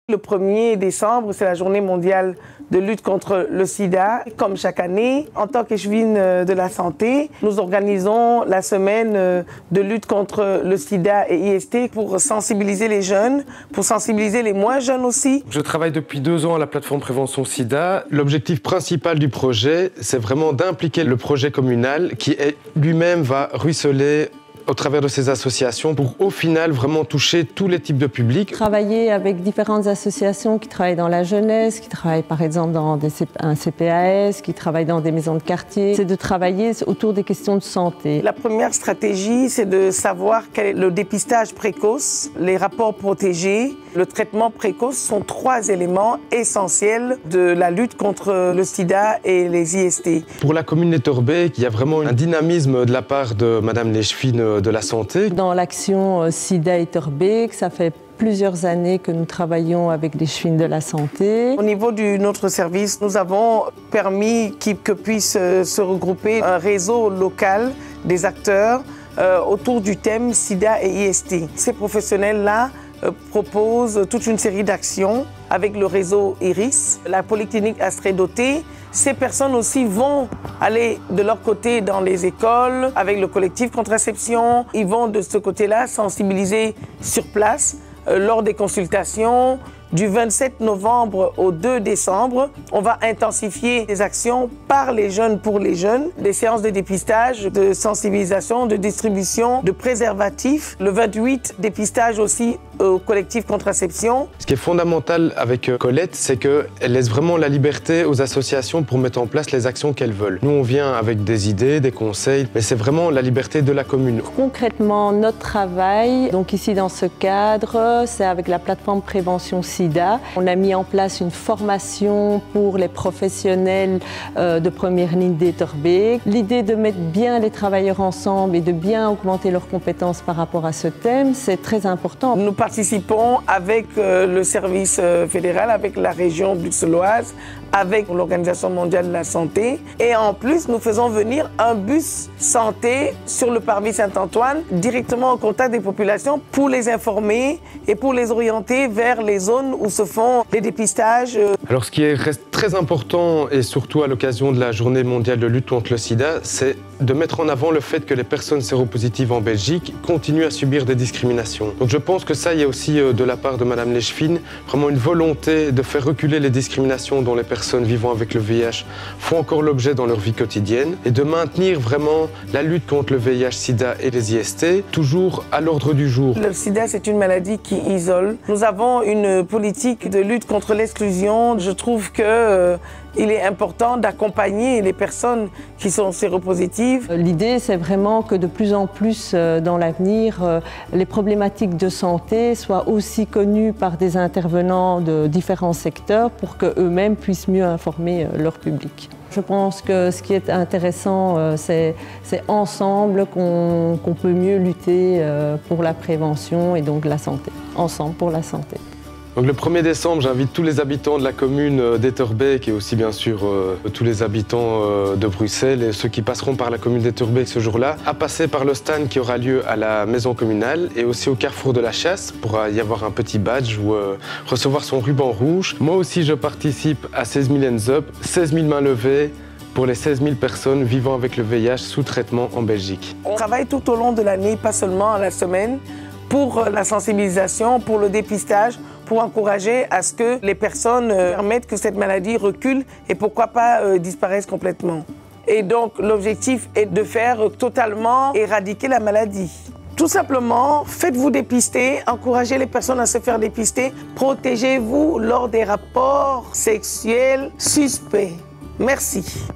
Le 1er décembre, c'est la journée mondiale de lutte contre le sida. Comme chaque année, en tant qu'échevine de la santé, nous organisons la semaine de lutte contre le sida et IST pour sensibiliser les jeunes, pour sensibiliser les moins jeunes aussi. Je travaille depuis 2 ans à la plateforme Prévention Sida. L'objectif principal du projet, c'est vraiment d'impliquer le projet communal qui lui-même va ruisseler au travers de ces associations pour au final vraiment toucher tous les types de publics. Travailler avec différentes associations qui travaillent dans la jeunesse, qui travaillent par exemple dans un CPAS, qui travaillent dans des maisons de quartier, c'est de travailler autour des questions de santé. La première stratégie, c'est de savoir quel est le dépistage précoce, les rapports protégés, le traitement précoce sont 3 éléments essentiels de la lutte contre le sida et les IST. Pour la commune d'Etterbeek, il y a vraiment un dynamisme de la part de Madame l'échevine de la santé. Dans l'action Sida Etterbeek, ça fait plusieurs années que nous travaillons avec les échevines de la santé. Au niveau de notre service, nous avons permis que puisse se regrouper un réseau local des acteurs autour du thème Sida et IST. Ces professionnels-là proposent toute une série d'actions avec le réseau IRIS, la polyclinique Astrédoté. Ces personnes aussi vont aller de leur côté dans les écoles avec le collectif Contraception. Ils vont de ce côté-là sensibiliser sur place lors des consultations. Du 27 novembre au 2 décembre, on va intensifier les actions par les jeunes pour les jeunes, des séances de dépistage, de sensibilisation, de distribution, de préservatifs. Le 28, dépistage aussi au collectif Contraception. Ce qui est fondamental avec Colette, c'est qu'elle laisse vraiment la liberté aux associations pour mettre en place les actions qu'elles veulent. Nous, on vient avec des idées, des conseils, mais c'est vraiment la liberté de la commune. Concrètement, notre travail, donc ici dans ce cadre, c'est avec la plateforme Prévention Sida. On a mis en place une formation pour les professionnels de première ligne d'Etterbeek. L'idée de mettre bien les travailleurs ensemble et de bien augmenter leurs compétences par rapport à ce thème, c'est très important. Nous participons avec le service fédéral, avec la région bruxelloise, avec l'Organisation mondiale de la santé. Et en plus, nous faisons venir un bus santé sur le parvis Saint-Antoine, directement au contact des populations pour les informer et pour les orienter vers les zones où se font les dépistages. Alors ce qui reste très important, et surtout à l'occasion de la journée mondiale de lutte contre le sida, c'est de mettre en avant le fait que les personnes séropositives en Belgique continuent à subir des discriminations. Donc je pense que ça, il y a aussi de la part de Madame l'échevine vraiment une volonté de faire reculer les discriminations dont les personnes vivant avec le VIH font encore l'objet dans leur vie quotidienne et de maintenir vraiment la lutte contre le VIH, sida et les IST toujours à l'ordre du jour. Le sida, c'est une maladie qui isole. Nous avons une politique de lutte contre l'exclusion. Je trouve qu'il est important d'accompagner les personnes qui sont séropositives. L'idée, c'est vraiment que de plus en plus dans l'avenir, les problématiques de santé soient aussi connues par des intervenants de différents secteurs pour qu'eux-mêmes puissent mieux informer leur public. Je pense que ce qui est intéressant, c'est ensemble qu'on peut mieux lutter pour la prévention et donc la santé. Ensemble pour la santé. Donc le 1er décembre, j'invite tous les habitants de la commune d'Etterbeek et aussi bien sûr tous les habitants de Bruxelles et ceux qui passeront par la commune d'Etterbeek ce jour-là à passer par le stand qui aura lieu à la maison communale et aussi au carrefour de la Chasse pour y avoir un petit badge ou recevoir son ruban rouge. Moi aussi je participe à 16 000 hands up, 16 000 mains levées pour les 16 000 personnes vivant avec le VIH sous traitement en Belgique. On travaille tout au long de l'année, pas seulement à la semaine, pour la sensibilisation, pour le dépistage, pour encourager à ce que les personnes permettent que cette maladie recule et pourquoi pas disparaisse complètement. Et donc l'objectif est de faire totalement éradiquer la maladie. Tout simplement, faites-vous dépister, encouragez les personnes à se faire dépister, protégez-vous lors des rapports sexuels suspects. Merci.